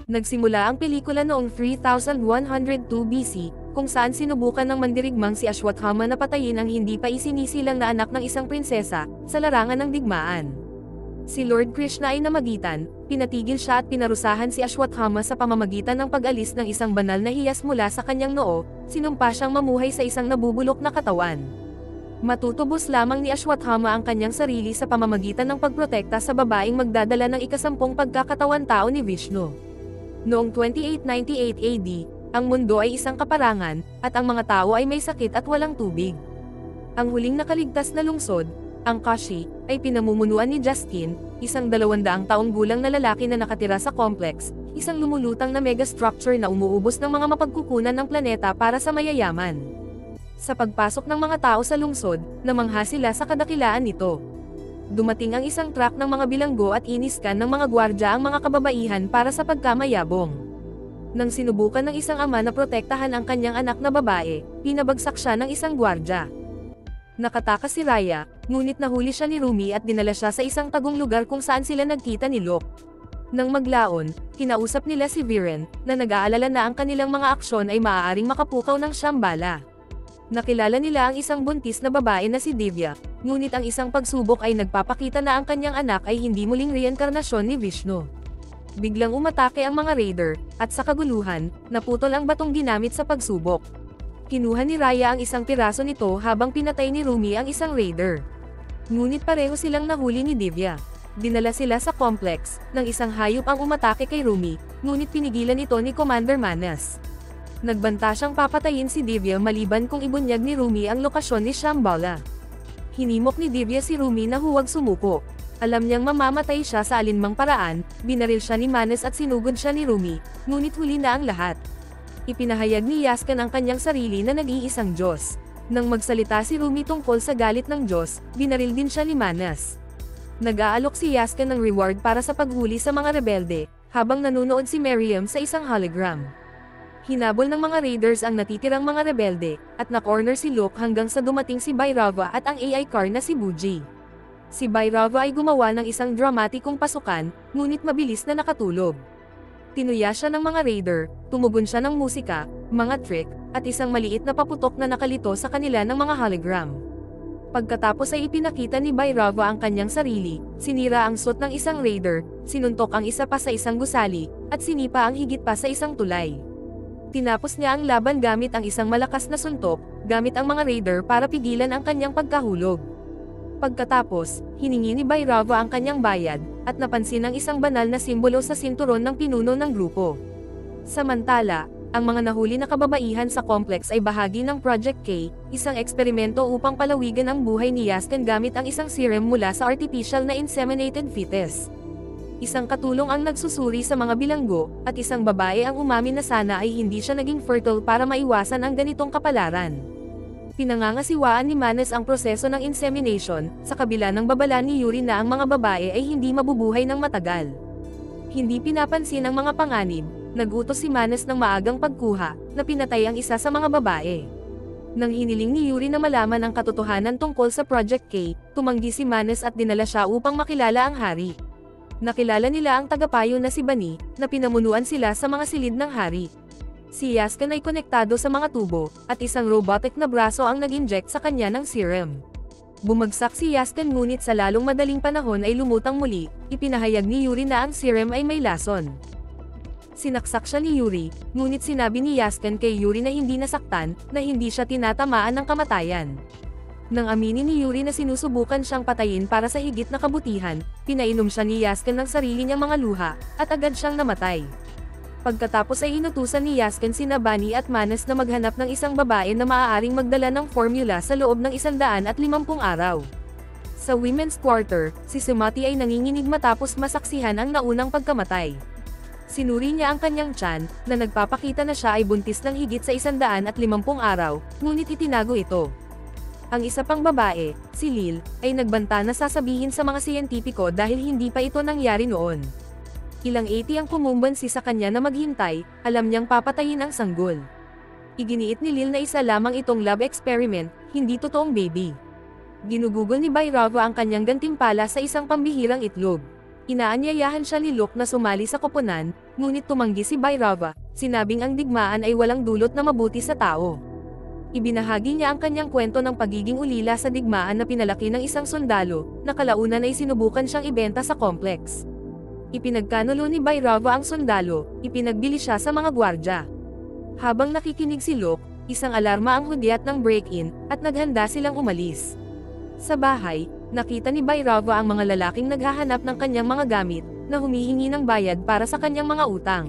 Nagsimula ang pelikula noong 3102 BC, kung saan sinubukan ng mandirigmang si Ashwatthama na patayin ang hindi pa isinisilang na anak ng isang prinsesa, sa larangan ng digmaan. Si Lord Krishna ay namagitan, pinatigil siya at pinarusahan si Ashwatthama sa pamamagitan ng pag-alis ng isang banal na hiyas mula sa kanyang noo, sinumpa siyang mamuhay sa isang nabubulok na katawan. Matutubos lamang ni Ashwatthama ang kanyang sarili sa pamamagitan ng pagprotekta sa babaeng magdadala ng ikasampung pagkakatawan tao ni Vishnu. Noong 2898 AD, ang mundo ay isang kaparangan, at ang mga tao ay may sakit at walang tubig. Ang huling nakaligtas na lungsod, ang Kashi, ay pinamumunuan ni Justin, isang 200 taong gulang na lalaki na nakatira sa complex, isang lumulutang na megastructure na umuubos ng mga mapagkukunan ng planeta para sa mayayaman. Sa pagpasok ng mga tao sa lungsod, namangha sila sa kadakilaan nito. Dumating ang isang truck ng mga bilanggo at iniskan ng mga gwardya ang mga kababaihan para sa pagkamayabong. Nang sinubukan ng isang ama na protektahan ang kanyang anak na babae, pinabagsak siya ng isang gwardya. Nakatakas si Raya, ngunit nahuli siya ni Rumi at dinala siya sa isang tagong lugar kung saan sila nagkita ni Locke. Nang maglaon, kinausap nila si Viren, na nag-aalala na ang kanilang mga aksyon ay maaaring makapukaw ng Shambhala. Nakilala nila ang isang buntis na babae na si Divya, ngunit ang isang pagsubok ay nagpapakita na ang kanyang anak ay hindi muling reinkarnasyon ni Vishnu. Biglang umatake ang mga raider, at sa kaguluhan, naputol ang batong ginamit sa pagsubok. Kinuha ni Raya ang isang piraso nito habang pinatay ni Rumi ang isang raider. Ngunit pareho silang nahuli ni Divya. Dinala sila sa complex, nang isang hayop ang umatake kay Rumi, ngunit pinigilan ito ni Commander Manas. Nagbanta siyang papatayin si Divya maliban kung ibunyag ni Rumi ang lokasyon ni Shambhala. Hinimok ni Divya si Rumi na huwag sumuko. Alam niyang mamamatay siya sa alinmang paraan, binaril siya ni Manas at sinugod siya ni Rumi, ngunit huli na ang lahat. Ipinahayag ni Yaskan ang kanyang sarili na nag-iisang Diyos. Nang magsalita si Rumi tungkol sa galit ng Diyos, binaril din siya ni Manas. Nag-aalok si Yaskan ng reward para sa paghuli sa mga rebelde, habang nanonood si Miriam sa isang hologram. Hinabol ng mga raiders ang natitirang mga rebelde, at na-corner si Locke hanggang sa dumating si Bhairava at ang AI car na si Buji. Si Bhairava ay gumawa ng isang dramatikong pasukan, ngunit mabilis na nakatulog. Tinuya siya ng mga raider, tumugon siya ng musika, mga trick, at isang maliit na paputok na nakalito sa kanila ng mga hologram. Pagkatapos ay ipinakita ni Bhairava ang kanyang sarili, sinira ang suit ng isang raider, sinuntok ang isa pa sa isang gusali, at sinipa ang higit pa sa isang tulay. Tinapos niya ang laban gamit ang isang malakas na suntok, gamit ang mga raider para pigilan ang kanyang pagkahulog. Pagkatapos, hiningi ni Bhairava ang kanyang bayad, at napansin ang isang banal na simbolo sa sinturon ng pinuno ng grupo. Samantala, ang mga nahuli na kababaihan sa complex ay bahagi ng Project K, isang eksperimento upang palawigan ang buhay ni Yaskan gamit ang isang serum mula sa artificial na inseminated fetus. Isang katulong ang nagsusuri sa mga bilanggo, at isang babae ang umamin na sana ay hindi siya naging fertile para maiwasan ang ganitong kapalaran. Pinangangasiwaan ni Manas ang proseso ng insemination, sa kabila ng babala ni Yuri na ang mga babae ay hindi mabubuhay ng matagal. Hindi pinapansin ang mga panganib, nagutos si Manas ng maagang pagkuha, na pinatay ang isa sa mga babae. Nang hiniling ni Yuri na malaman ang katotohanan tungkol sa Project K, tumanggi si Manas at dinala siya upang makilala ang hari. Nakilala nila ang tagapayo na si Bani, na pinamunuan sila sa mga silid ng hari. Si Yaskan ay konektado sa mga tubo, at isang robotic na braso ang nag-inject sa kanya ng serum. Bumagsak si Yaskan ngunit sa lalong madaling panahon ay lumutang muli, ipinahayag ni Yuri na ang serum ay may lason. Sinaksak siya ni Yuri, ngunit sinabi ni Yaskan kay Yuri na hindi nasaktan, na hindi siya tinatamaan ng kamatayan. Nang aminin ni Yuri na sinusubukan siyang patayin para sa higit na kabutihan, pinainom siya ni Yaskan ng sarili niyang mga luha, at agad siyang namatay. Pagkatapos ay inutusan ni Yaskan sina Bani at Manas na maghanap ng isang babae na maaaring magdala ng formula sa loob ng 150 araw. Sa women's quarter, si Sumati ay nanginginig matapos masaksihan ang naunang pagkamatay. Sinuri niya ang kanyang tiyan, na nagpapakita na siya ay buntis ng higit sa 150 araw, ngunit itinago ito. Ang isa pang babae, si Lil, ay nagbanta na sasabihin sa mga siyentipiko dahil hindi pa ito nangyari noon. Ilang 80 ang kumumbansi sa kanya na maghintay, alam niyang papatayin ang sanggol. Iginiit ni Lil na isa lamang itong lab experiment, hindi totoong baby. Ginugugol ni Bhairava ang kanyang gantimpala sa isang pambihirang itlog. Inaanyayahan siya ni Luke na sumali sa koponan, ngunit tumanggi si Bairava, sinabing ang digmaan ay walang dulot na mabuti sa tao. Ibinahagi niya ang kanyang kwento ng pagiging ulila sa digmaan na pinalaki ng isang sundalo, na kalaunan ay sinubukan siyang ibenta sa complex. Ipinagkanulo ni Bairava ang sundalo, ipinagbili siya sa mga gwardya. Habang nakikinig si Luke, isang alarma ang hudyat ng break-in, at naghanda silang umalis. Sa bahay, nakita ni Bairava ang mga lalaking naghahanap ng kanyang mga gamit, na humihingi ng bayad para sa kanyang mga utang.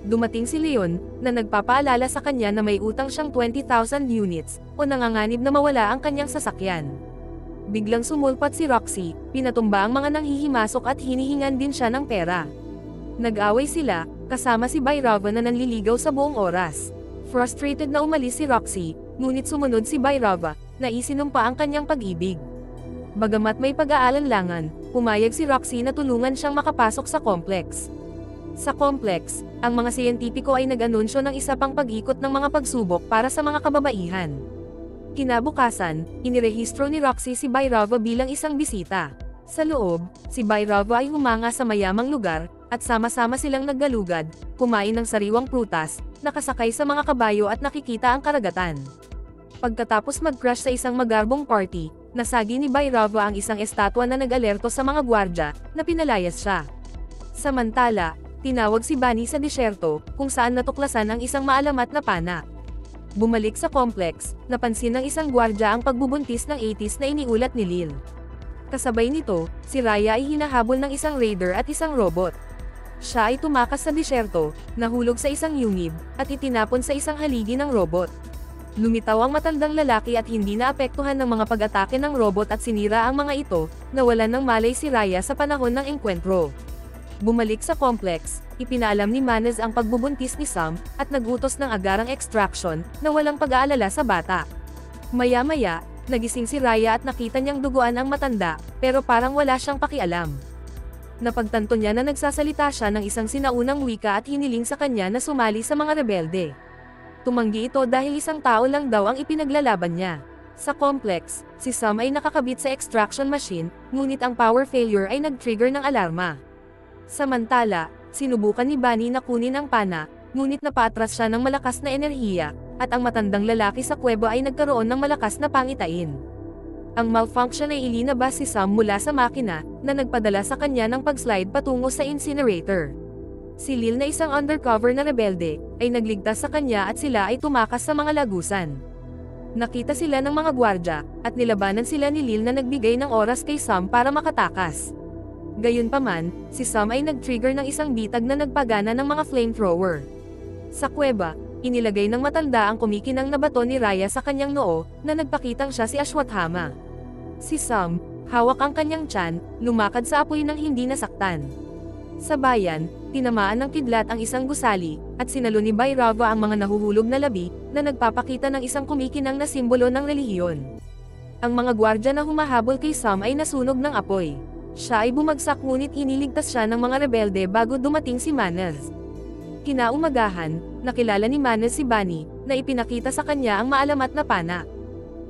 Dumating si Leon, na nagpapaalala sa kanya na may utang siyang 20,000 units, o nanganganib na mawala ang kanyang sasakyan. Biglang sumulpat si Roxy, pinatumba ang mga nanghihimasok at hinihingan din siya ng pera. Nag-away sila, kasama si Bairava na nanliligaw sa buong oras. Frustrated na umalis si Roxy, ngunit sumunod si Bairava, na isinumpa ang kanyang pag-ibig. Bagamat may pag-aalanlangan, pumayag si Roxy na tulungan siyang makapasok sa complex. Sa complex, ang mga siyentipiko ay nag-anunsyo ng isa pang pag-ikot ng mga pagsubok para sa mga kababaihan. Kinabukasan, inirehistro ni Roxy si Bairava bilang isang bisita. Sa loob, si Bairava ay humanga sa mayamang lugar, at sama-sama silang naggalugad, kumain ng sariwang prutas, nakasakay sa mga kabayo at nakikita ang karagatan. Pagkatapos mag-crash sa isang magarbong party, nasagi ni Bairava ang isang estatwa na nag-alerto sa mga gwardya, na pinalayas siya. Samantala, tinawag si Bunny sa disyerto, kung saan natuklasan ang isang maalamat na pana. Bumalik sa complex, napansin ng isang gwardya ang pagbubuntis ng 80s na iniulat ni Lil. Kasabay nito, si Raya ay hinahabol ng isang raider at isang robot. Siya ay tumakas sa disyerto, nahulog sa isang yungib, at itinapon sa isang haligi ng robot. Lumitaw ang matandang lalaki at hindi naapektuhan ng mga pag-atake ng robot at sinira ang mga ito, nawalan ng malay si Raya sa panahon ng engkwentro. Bumalik sa complex, ipinaalam ni Manez ang pagbubuntis ni Sam, at nagutos ng agarang extraction, na walang pag-aalala sa bata. Maya-maya, nagising si Raya at nakita niyang duguan ang matanda, pero parang wala siyang pakialam. Napagtanto niya na nagsasalita siya ng isang sinaunang wika at hiniling sa kanya na sumali sa mga rebelde. Tumanggi ito dahil isang tao lang daw ang ipinaglalaban niya. Sa complex, si Sam ay nakakabit sa extraction machine, ngunit ang power failure ay nag-trigger ng alarma. Samantala, sinubukan ni Bunny na kunin ang pana, ngunit napaatras siya ng malakas na enerhiya, at ang matandang lalaki sa kuweba ay nagkaroon ng malakas na pangitain. Ang malfunction ay ilinabas si Sam mula sa makina, na nagpadala sa kanya ng pag-slide patungo sa incinerator. Si Lil na isang undercover na rebelde, ay nagligtas sa kanya at sila ay tumakas sa mga lagusan. Nakita sila ng mga gwardya, at nilabanan sila ni Lil na nagbigay ng oras kay Sam para makatakas. Gayunpaman, si Sam ay nag-trigger ng isang bitag na nagpagana ng mga flamethrower. Sa kuweba, inilagay ng matanda ang kumikinang na bato ni Raya sa kanyang noo, na nagpakitang siya si Ashwathama. Si Sam, hawak ang kanyang tiyan, lumakad sa apoy nang hindi nasaktan. Sa bayan, tinamaan ng kidlat ang isang gusali, at sinalo ni Bairava ang mga nahuhulog na labi, na nagpapakita ng isang kumikinang na simbolo ng relihiyon. Ang mga gwardya na humahabol kay Sam ay nasunog ng apoy. Siya ay bumagsak ngunit iniligtas siya ng mga rebelde bago dumating si Manez. Kinaumagahan, nakilala ni Manez si Bunny, na ipinakita sa kanya ang maalamat na pana.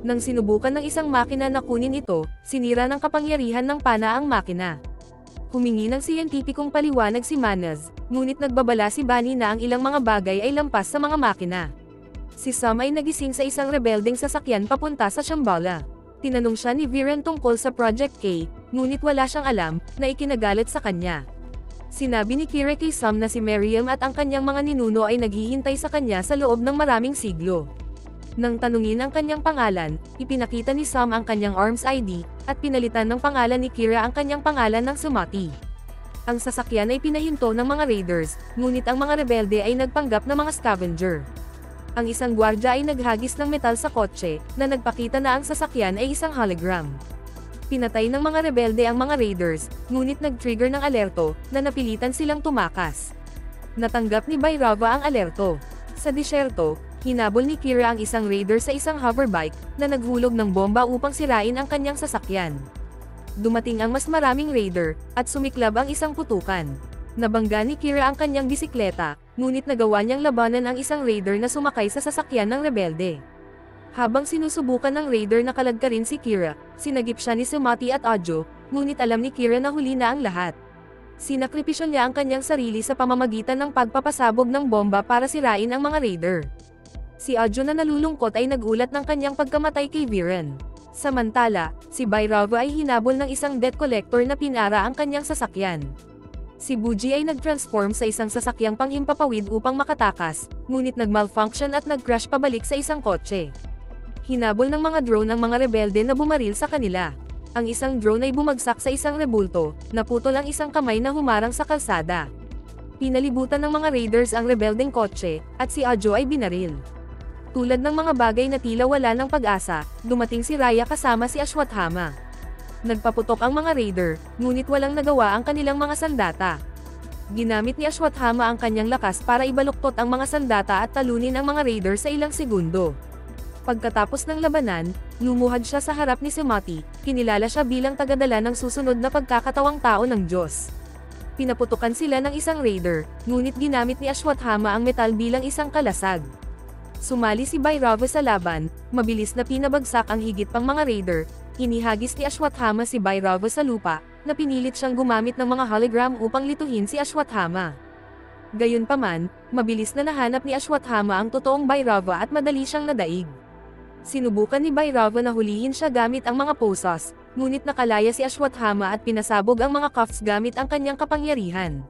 Nang sinubukan ng isang makina na kunin ito, sinira ng kapangyarihan ng pana ang makina. Humingi ng siyentipikong paliwanag si Manez, ngunit nagbabala si Bunny na ang ilang mga bagay ay lampas sa mga makina. Si Sam ay nagising sa isang rebeldeng sasakyan papunta sa Shambhala. Tinanong siya ni Viren tungkol sa Project K, ngunit wala siyang alam, na ikinagalit sa kanya. Sinabi ni Kira kay Sam na si Miriam at ang kanyang mga ninuno ay naghihintay sa kanya sa loob ng maraming siglo. Nang tanungin ang kanyang pangalan, ipinakita ni Sam ang kanyang arms ID, at pinalitan ng pangalan ni Kira ang kanyang pangalan ng Sumati. Ang sasakyan ay pinahinto ng mga raiders, ngunit ang mga rebelde ay nagpanggap na mga scavenger. Ang isang gwardya ay naghagis ng metal sa kotse, na nagpakita na ang sasakyan ay isang hologram. Pinatay ng mga rebelde ang mga raiders, ngunit nag-trigger ng alerto, na napilitan silang tumakas. Natanggap ni Bairava ang alerto. Sa disyerto, hinabol ni Kira ang isang raider sa isang hoverbike, na naghulog ng bomba upang sirain ang kanyang sasakyan. Dumating ang mas maraming raider, at sumiklab ang isang putukan. Nabangga ni Kira ang kanyang bisikleta, ngunit nagawa niyang labanan ang isang raider na sumakay sa sasakyan ng rebelde. Habang sinusubukan ng raider na kaladkarin si Kira, sinagip siya ni Sumati at Adjo, ngunit alam ni Kira na huli na ang lahat. Sinakripisyo niya ang kanyang sarili sa pamamagitan ng pagpapasabog ng bomba para sirain ang mga raider. Si Arjun na nalulungkot ay nagulat ng kanyang pagkamatay kay Viren. Samantala, si Bhairava ay hinabol ng isang debt collector na pinara ang kanyang sasakyan. Si Buji ay nag-transform sa isang sasakyang panghimpapawid upang makatakas, ngunit nag-malfunction at nag-crash pabalik sa isang kotse. Hinabol ng mga drone ang mga rebelde na bumaril sa kanila. Ang isang drone ay bumagsak sa isang rebulto, naputol ang isang kamay na humarang sa kalsada. Pinalibutan ng mga raiders ang rebeldeng kotse, at si Ajo ay binaril. Tulad ng mga bagay na tila wala ng pag-asa, dumating si Raya kasama si Ashwathama. Nagpaputok ang mga raider, ngunit walang nagawa ang kanilang mga sandata. Ginamit ni Ashwathama ang kanyang lakas para ibaluktot ang mga sandata at talunin ang mga raider sa ilang segundo. Pagkatapos ng labanan, lumuhad siya sa harap ni Sumati, kinilala siya bilang tagadala ng susunod na pagkakatawang tao ng Diyos. Pinaputukan sila ng isang raider, ngunit ginamit ni Ashwathama ang metal bilang isang kalasag. Sumali si Bhairava sa laban, mabilis na pinabagsak ang higit pang mga raider, inihagis ni Ashwathama si Bhairava sa lupa, na pinilit siyang gumamit ng mga hologram upang lituhin si Ashwathama. Gayunpaman, mabilis na nahanap ni Ashwathama ang totoong Bhairava at madali siyang nadaig. Sinubukan ni Bhairava na hulihin siya gamit ang mga posas, ngunit nakalaya si Ashwathama at pinasabog ang mga cuffs gamit ang kanyang kapangyarihan.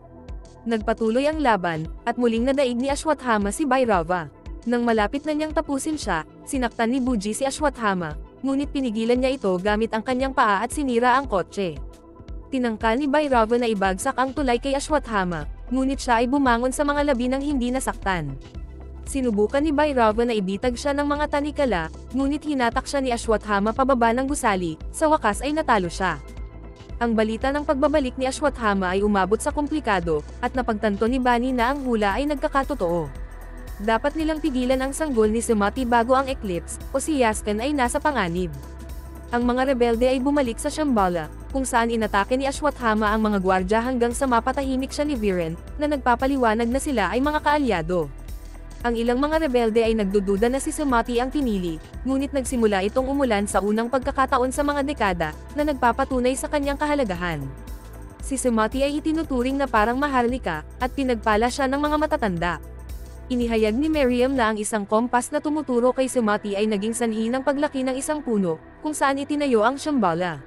Nagpatuloy ang laban, at muling nadaig ni Ashwathama si Bhairava. Nang malapit na niyang tapusin siya, sinaktan ni Buji si Ashwathama, ngunit pinigilan niya ito gamit ang kanyang paa at sinira ang kotse. Tinangka ni Bhairava na ibagsak ang tulay kay Ashwathama, ngunit siya ay bumangon sa mga labi ng hindi nasaktan. Sinubukan ni Bhairava na ibitag siya ng mga tanikala, ngunit hinatak siya ni Ashwathama pababa ng gusali, sa wakas ay natalo siya. Ang balita ng pagbabalik ni Ashwathama ay umabot sa komplikado, at napagtanto ni Bani na ang hula ay nagkakatotoo. Dapat nilang pigilan ang sanggol ni Sumati bago ang eclipse, o si Yaskan ay nasa panganib. Ang mga rebelde ay bumalik sa Shambhala, kung saan inatake ni Ashwathama ang mga gwardya hanggang sa mapatahimik siya ni Viren, na nagpapaliwanag na sila ay mga kaalyado. Ang ilang mga rebelde ay nagdududa na si Sumati ang pinili, ngunit nagsimula itong umulan sa unang pagkakataon sa mga dekada, na nagpapatunay sa kanyang kahalagahan. Si Sumati ay itinuturing na parang maharlika, at pinagpala siya ng mga matatanda. Inihayag ni Miriam na ang isang kompas na tumuturo kay Sumati ay naging sanhi ng paglaki ng isang puno, kung saan itinayo ang Shambhala.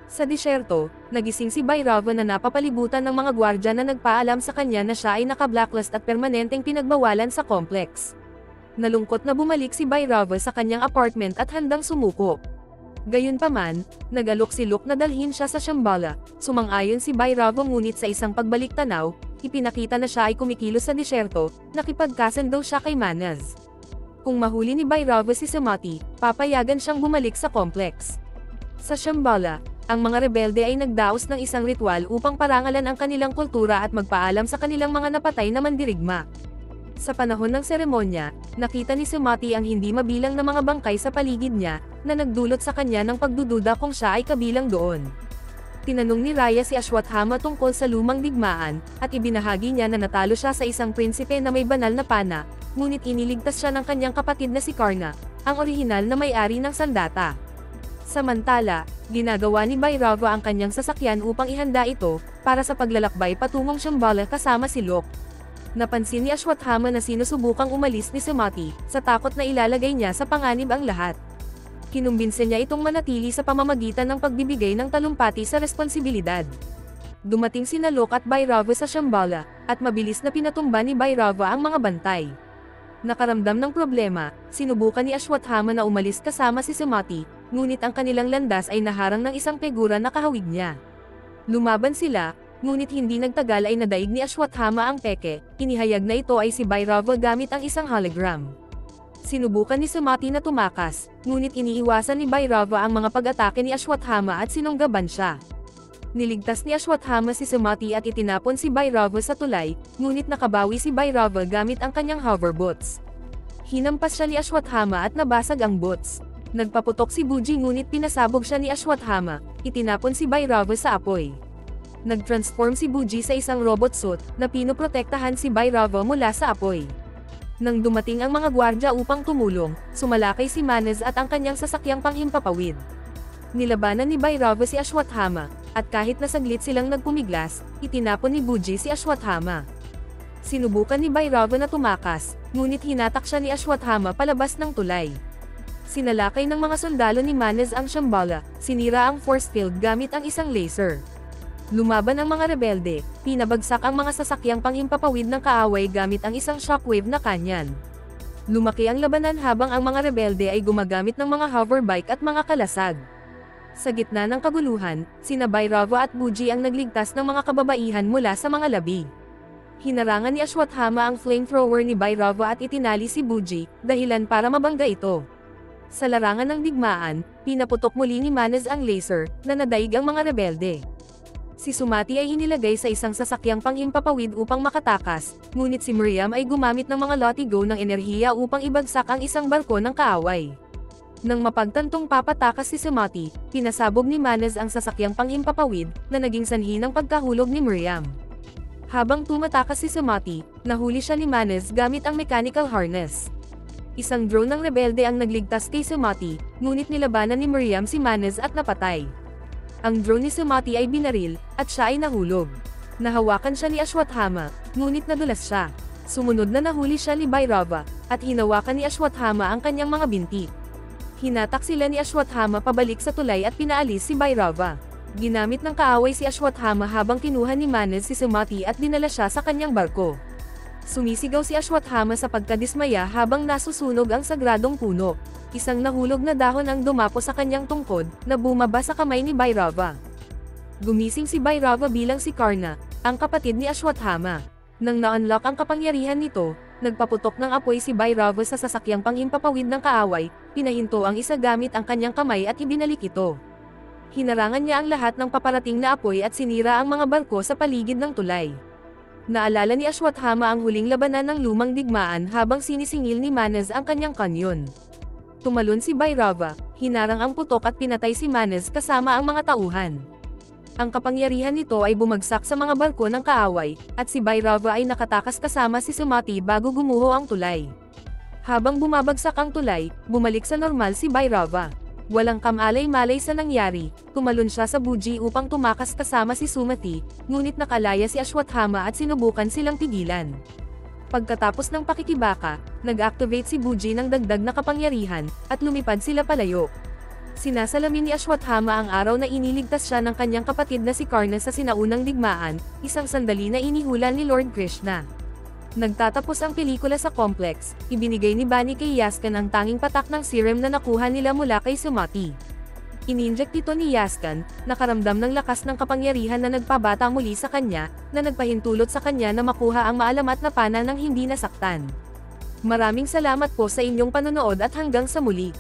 Sa disyerto, nagising si Bhairava na napapalibutan ng mga gwardya na nagpaalam sa kanya na siya ay naka-blacklist at permanenteng pinagbawalan sa complex. Nalungkot na bumalik si Bhairava sa kanyang apartment at handang sumuko. Gayunpaman, nag-alok si Luke na dalhin siya sa Shambhala. Sumang-ayon si Bhairava ngunit sa isang pagbalik-tanaw, ipinakita na siya ay kumikilos sa disyerto, nakipagkasan daw siya kay Manas. Kung mahuli ni Bhairava si Sumati, papayagan siyang bumalik sa complex. Sa Shambhala, ang mga rebelde ay nagdaos ng isang ritual upang parangalan ang kanilang kultura at magpaalam sa kanilang mga napatay na mandirigma. Sa panahon ng seremonya, nakita ni Sumati ang hindi mabilang na mga bangkay sa paligid niya, na nagdulot sa kanya ng pagdududa kung siya ay kabilang doon. Tinanong ni Raya si Ashwathama tungkol sa lumang digmaan, at ibinahagi niya na natalo siya sa isang prinsipe na may banal na pana, ngunit iniligtas siya ng kanyang kapatid na si Karna, ang orihinal na may-ari ng sandata. Samantala, ginagawa ni Bhairava ang kanyang sasakyan upang ihanda ito, para sa paglalakbay patungong Shambhala kasama si Luke. Napansin ni Ashwathama na sinusubukang umalis ni Sumati, sa takot na ilalagay niya sa panganib ang lahat. Kinumbinse niya itong manatili sa pamamagitan ng pagbibigay ng talumpati sa responsibilidad. Dumating sina Luke at Bhairava sa Shambhala, at mabilis na pinatumba ni Bhairava ang mga bantay. Nakaramdam ng problema, sinubukan ni Ashwathama na umalis kasama si Sumati, ngunit ang kanilang landas ay naharang ng isang figura na kahawig niya. Lumaban sila, ngunit hindi nagtagal ay nadaig ni Ashwathama ang peke, inihayag na ito ay si Bhairava gamit ang isang hologram. Sinubukan ni Sumati na tumakas, ngunit iniiwasan ni Bhairava ang mga pag-atake ni Ashwathama at sinunggaban siya. Niligtas ni Ashwathama si Sumati at itinapon si Bhairava sa tulay, ngunit nakabawi si Bhairava gamit ang kanyang hover boots. Hinampas siya ni Ashwathama at nabasag ang boots. Nagpaputok si Buji ngunit pinasabog siya ni Ashwathama, itinapon si Bhairava sa apoy. Nag-transform si Buji sa isang robot suit, na pinoprotektahan si Bhairava mula sa apoy. Nang dumating ang mga gwardya upang tumulong, sumalakay si Manas at ang kanyang sasakyang panghimpapawid. Nilabanan ni Bhairava si Ashwathama, At kahit na saglit silang nagpumiglas, itinapon ni Buji si Ashwathama. Sinubukan ni Bhairava na tumakas, ngunit hinatak siya ni Ashwathama palabas ng tulay. Sinalakay ng mga sundalo ni Manas ang Shambhala, sinira ang force field gamit ang isang laser. Lumaban ang mga rebelde, pinabagsak ang mga sasakyang panghimpapawid ng kaaway gamit ang isang shockwave na kanyan. Lumaki ang labanan habang ang mga rebelde ay gumagamit ng mga hoverbike at mga kalasag. Sa gitna ng kaguluhan, sina Bhairava at Buji ang nagligtas ng mga kababaihan mula sa mga labi. Hinarangan ni Ashwathama ang flamethrower ni Bhairava at itinali si Buji, dahilan para mabangga ito. Sa larangan ng digmaan, pinaputok muli ni Manas ang laser, na nadaig ang mga rebelde. Si Sumati ay inilagay sa isang sasakyang panghimpapawid upang makatakas, ngunit si Miriam ay gumamit ng mga lotigo ng enerhiya upang ibagsak ang isang barko ng kaaway. Nang mapagtantong papatakas si Sumati, pinasabog ni Manas ang sasakyang panghimpapawid, na naging sanhi ng pagkahulog ni Miriam. Habang tumatakas si Sumati, nahuli siya ni Manas gamit ang mechanical harness. Isang drone ng rebelde ang nagligtas kay Sumati, ngunit nilabanan ni Miriam si Manas at napatay. Ang drone ni Sumati ay binaril, at siya ay nahulog. Nahawakan siya ni Ashwathama, ngunit nadulas siya. Sumunod na nahuli siya ni Bhairava, at hinawakan ni Ashwathama ang kanyang mga binti. Hinatak sila ni Ashwathama pabalik sa tulay at pinaalis si Bhairava. Ginamit ng kaaway si Ashwathama habang kinuha ni Manas si Sumati at dinala siya sa kanyang barko. Sumisigaw si Ashwathama sa pagkadismaya habang nasusunog ang sagradong puno. Isang nahulog na dahon ang dumapo sa kanyang tungkod, na bumaba sa kamay ni Bhairava. Gumising si Bhairava bilang si Karna, ang kapatid ni Ashwathama. Nang na-unlock ang kapangyarihan nito, nagpaputok ng apoy si Bhairava sa sasakyang panghimpapawid ng kaaway, pinahinto ang isa gamit ang kanyang kamay at ibinalik ito. Hinarangan niya ang lahat ng paparating na apoy at sinira ang mga barko sa paligid ng tulay. Naalala ni Ashwathama ang huling labanan ng lumang digmaan habang sinisingil ni Manas ang kanyang kanyon. Tumalon si Bhairava, hinarang ang putok at pinatay si Manas kasama ang mga tauhan. Ang kapangyarihan nito ay bumagsak sa mga barko ng kaaway, at si Bhairava ay nakatakas kasama si Sumati bago gumuho ang tulay. Habang bumabagsak ang tulay, bumalik sa normal si Bhairava. Walang kamalay-malay sa nangyari, tumalon siya sa Buji upang tumakas kasama si Sumati, ngunit nakalaya si Ashwathama at sinubukan silang tigilan. Pagkatapos ng pakikibaka, nag-activate si Buji ng dagdag na kapangyarihan, at lumipad sila palayo. Sinasalamin ni Ashwathama ang araw na iniligtas siya ng kanyang kapatid na si Karna sa sinaunang digmaan, isang sandali na inihulan ni Lord Krishna. Nagtatapos ang pelikula sa complex, ibinigay ni Bani kay Yaskan ang tanging patak ng serum na nakuha nila mula kay Sumati. Ininject ito ni Yaskan, nakaramdam ng lakas ng kapangyarihan na nagpabata muli sa kanya, na nagpahintulot sa kanya na makuha ang maalamat na pana ng hindi nasaktan. Maraming salamat po sa inyong panonood at hanggang sa muli.